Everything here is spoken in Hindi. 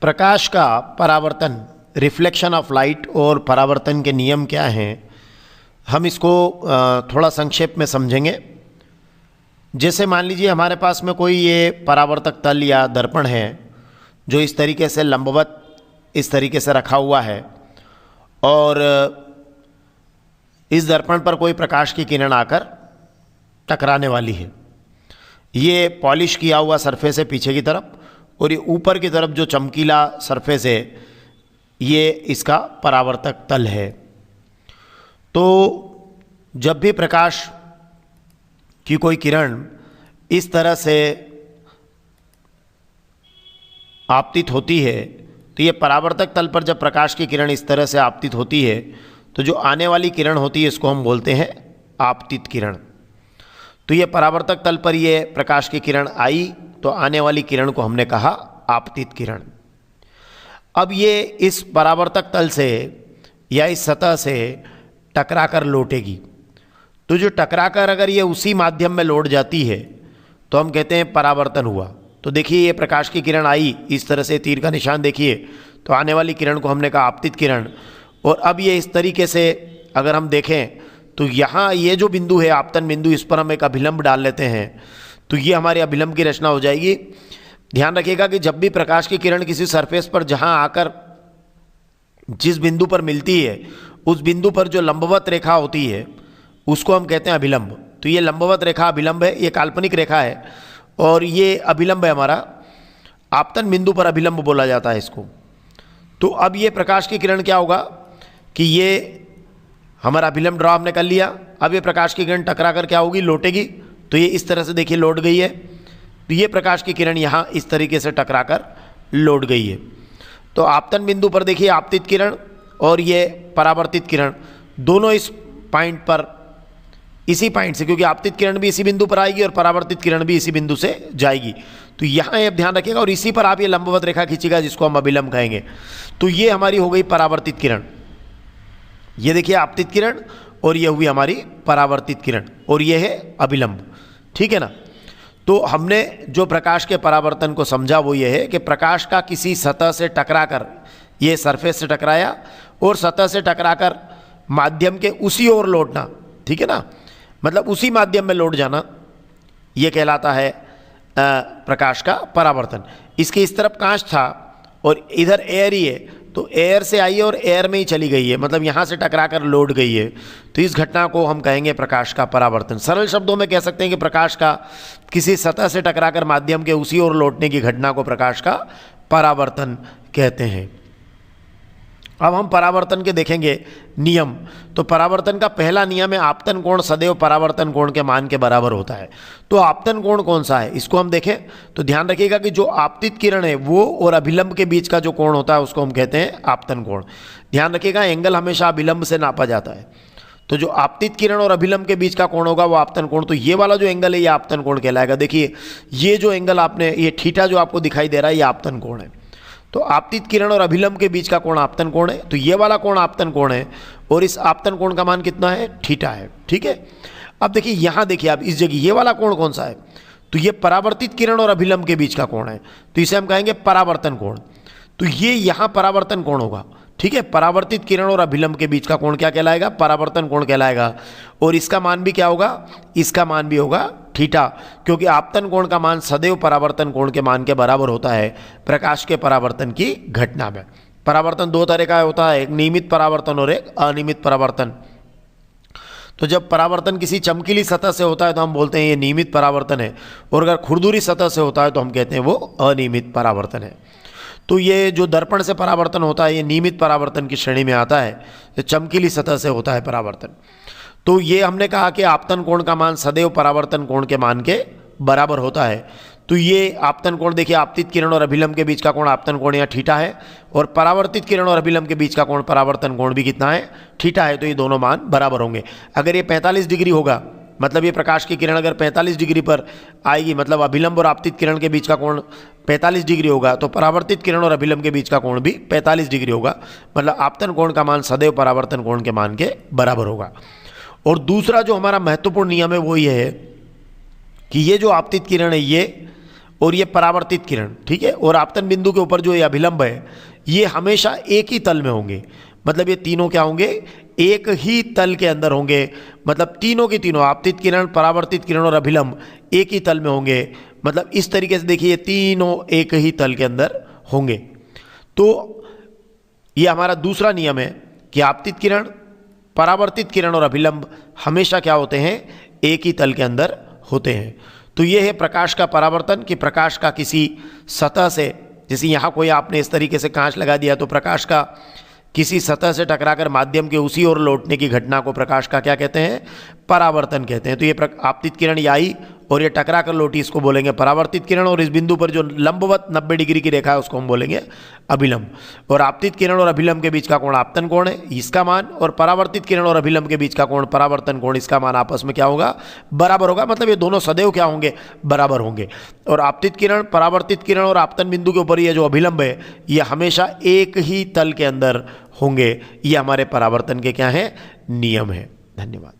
प्रकाश का परावर्तन, रिफ्लेक्शन ऑफ लाइट और परावर्तन के नियम क्या हैं, हम इसको थोड़ा संक्षेप में समझेंगे। जैसे मान लीजिए हमारे पास में कोई ये परावर्तक तल या दर्पण है जो इस तरीके से लंबवत इस तरीके से रखा हुआ है और इस दर्पण पर कोई प्रकाश की किरण आकर टकराने वाली है। ये पॉलिश किया हुआ सरफेस है पीछे की तरफ और ये ऊपर की तरफ जो चमकीला सरफेस है ये इसका परावर्तक तल है। तो जब भी प्रकाश की कोई किरण इस तरह से आपतित होती है तो ये परावर्तक तल पर जब प्रकाश की किरण इस तरह से आपतित होती है तो जो आने वाली किरण होती है इसको हम बोलते हैं आपतित किरण। तो ये परावर्तक तल पर ये प्रकाश की किरण आई तो आने वाली किरण को हमने कहा आपतित किरण। अब ये इस परावर्तक तल से या इस सतह से टकराकर लौटेगी, तो जो टकराकर अगर ये उसी माध्यम में लौट जाती है तो हम कहते हैं परावर्तन हुआ। तो देखिए ये प्रकाश की किरण आई, इस तरह से तीर का निशान देखिए, तो आने वाली किरण को हमने कहा आपतित किरण। और अब ये इस तरीके से अगर हम देखें तो यहाँ ये जो बिंदु है आपतन बिंदु, इस पर हम एक अभिलंब डाल लेते हैं तो ये हमारी अभिलंब की रचना हो जाएगी। ध्यान रखिएगा कि जब भी प्रकाश की किरण किसी सरफेस पर जहाँ आकर जिस बिंदु पर मिलती है उस बिंदु पर जो लंबवत रेखा होती है उसको हम कहते हैं अभिलंब। तो ये लंबवत रेखा अभिलंब है, ये काल्पनिक रेखा है और ये अभिलंब है हमारा, आपतन बिंदु पर अभिलंब बोला जाता है इसको। तो अब ये प्रकाश की किरण क्या होगा कि ये हमारा अभिलंब ड्रॉ हमने कर लिया। अब ये प्रकाश की किरण टकरा कर क्या होगी, लौटेगी। तो ये इस तरह से देखिए लौट गई है। तो ये प्रकाश की किरण यहाँ इस तरीके से टकरा कर लौट गई है। तो आपतन बिंदु पर देखिए आपतित किरण और ये परावर्तित किरण दोनों इस पॉइंट पर, इसी पॉइंट से, क्योंकि आपतित किरण भी इसी बिंदु पर आएगी और परावर्तित किरण भी इसी बिंदु से जाएगी। तो यहाँ ये ध्यान रखिएगा और इसी पर आप ये लंबवत रेखा खींचिएगा जिसको हम अभिलंब कहेंगे। तो ये हमारी हो गई परावर्तित किरण। ये देखिए आपतित किरण और ये हुई हमारी परावर्तित किरण और ये है अभिलंब, ठीक है ना। तो हमने जो प्रकाश के परावर्तन को समझा वो ये है कि प्रकाश का किसी सतह से टकराकर, ये सरफेस से टकराया और सतह से टकराकर माध्यम के उसी ओर लौटना, ठीक है ना, मतलब उसी माध्यम में लौट जाना, ये कहलाता है प्रकाश का परावर्तन। इसके इस तरफ कांच था और इधर एयर ही है, तो एयर से आई है और एयर में ही चली गई है, मतलब यहाँ से टकराकर लौट गई है। तो इस घटना को हम कहेंगे प्रकाश का परावर्तन। सरल शब्दों में कह सकते हैं कि प्रकाश का किसी सतह से टकराकर माध्यम के उसी ओर लौटने की घटना को प्रकाश का परावर्तन कहते हैं। अब हम परावर्तन के देखेंगे नियम। तो परावर्तन का पहला नियम है आपतन कोण सदैव परावर्तन कोण के मान के बराबर होता है। तो आपतन कोण कौन सा है इसको हम देखें तो ध्यान रखिएगा कि जो आपतित किरण है वो और अभिलंब के बीच का जो कोण होता है उसको हम कहते हैं आपतन कोण। ध्यान रखिएगा एंगल हमेशा अभिलंब से नापा जाता है। तो जो आपतित किरण और अभिलंब के बीच का कोण होगा वो आपतन कोण। तो ये वाला जो एंगल है ये आपतन कोण कहलाएगा। देखिए ये जो एंगल आपने, ये थीटा जो आपको दिखाई दे रहा है ये आपतन कोण है। तो आपतित किरण और अभिलंब के बीच का कोण आपतन कोण है। तो ये वाला कोण आपतन कोण है और इस आपतन कोण का मान कितना है, थीटा है, ठीक है। अब देखिए यहाँ देखिए आप इस जगह ये वाला कोण कौन सा है, तो ये परावर्तित किरण और अभिलंब के बीच का कोण है, तो इसे हम कहेंगे परावर्तन कोण। तो ये यहाँ परावर्तन कोण होगा, ठीक है। परावर्तित किरण और अभिलंब के बीच का कोण क्या कहलाएगा, परावर्तन कोण कहलाएगा। और इसका मान भी क्या होगा, इसका मान भी होगा थीटा, क्योंकि आपतन कोण का मान सदैव परावर्तन कोण के मान के बराबर होता है प्रकाश के परावर्तन की घटना में। परावर्तन दो तरह का होता है, एक नियमित परावर्तन और एक अनियमित परावर्तन। तो जब परावर्तन किसी चमकीली सतह से होता है तो हम बोलते हैं ये नियमित परावर्तन है, और अगर खुरदुरी सतह से होता है तो हम कहते हैं वो अनियमित परावर्तन है। तो ये जो दर्पण से परावर्तन होता है ये नियमित परावर्तन की श्रेणी में आता है, ये चमकीली सतह से होता है परावर्तन। तो ये हमने कहा कि आपतन कोण का मान सदैव परावर्तन कोण के मान के बराबर होता है। तो ये आपतन कोण देखिए आपतित किरण और अभिलंब के बीच का कोण आपतन कोण या थीटा है, और परावर्तित किरण और अभिलंब के बीच का कोण परावर्तन कोण भी कितना है, थीटा है। तो ये दोनों मान बराबर होंगे। अगर ये 45 डिग्री होगा, मतलब ये प्रकाश की किरण अगर 45 डिग्री पर आएगी, मतलब अभिलंब और आपतित किरण के बीच का कोण 45 डिग्री होगा, तो परावर्तित किरण और अभिलंब के बीच का कोण भी 45 डिग्री होगा, मतलब आपतन कोण का मान सदैव परावर्तन कोण के मान के बराबर होगा। और दूसरा जो हमारा महत्वपूर्ण नियम है वो ये है कि ये जो आपतित किरण है ये और ये परावर्तित किरण, ठीक है। और आपतन बिंदु के ऊपर जो ये अभिलंब है ये हमेशा एक ही तल में होंगे, मतलब ये तीनों क्या होंगे, एक ही तल के अंदर होंगे। मतलब तीनों की तीनों, आपतित किरण, परावर्तित किरण और अभिलंब एक ही तल में होंगे। मतलब इस तरीके से देखिए तीनों एक ही तल के अंदर होंगे। तो ये हमारा दूसरा नियम है कि आपतित किरण, परावर्तित किरण और अभिलंब हमेशा क्या होते हैं, एक ही तल के अंदर होते हैं। तो ये है प्रकाश का परावर्तन, कि प्रकाश का किसी सतह से, जैसे यहाँ कोई आपने इस तरीके से कांच लगा दिया तो प्रकाश का किसी सतह से टकराकर माध्यम के उसी ओर लौटने की घटना को प्रकाश का क्या कहते हैं, परावर्तन कहते हैं। तो ये आपतित किरण ये आई और ये टकरा कर लौटी, इसको बोलेंगे परावर्तित किरण। और इस बिंदु पर जो लंबवत 90 डिग्री की रेखा है उसको हम बोलेंगे अभिलंब। और आपतित किरण और अभिलंब के बीच का कोण आपतन कोण है, इसका मान, और परावर्तित किरण और अभिलंब के बीच का कोण परावर्तन कोण, इसका मान आपस में क्या होगा, बराबर होगा। मतलब ये दोनों सदैव क्या होंगे, बराबर होंगे। और आपतित किरण, परावर्तित किरण और आपतन बिंदु के ऊपर ये जो अभिलंब है ये हमेशा एक ही तल के अंदर होंगे। ये हमारे परावर्तन के क्या है, नियम है। धन्यवाद।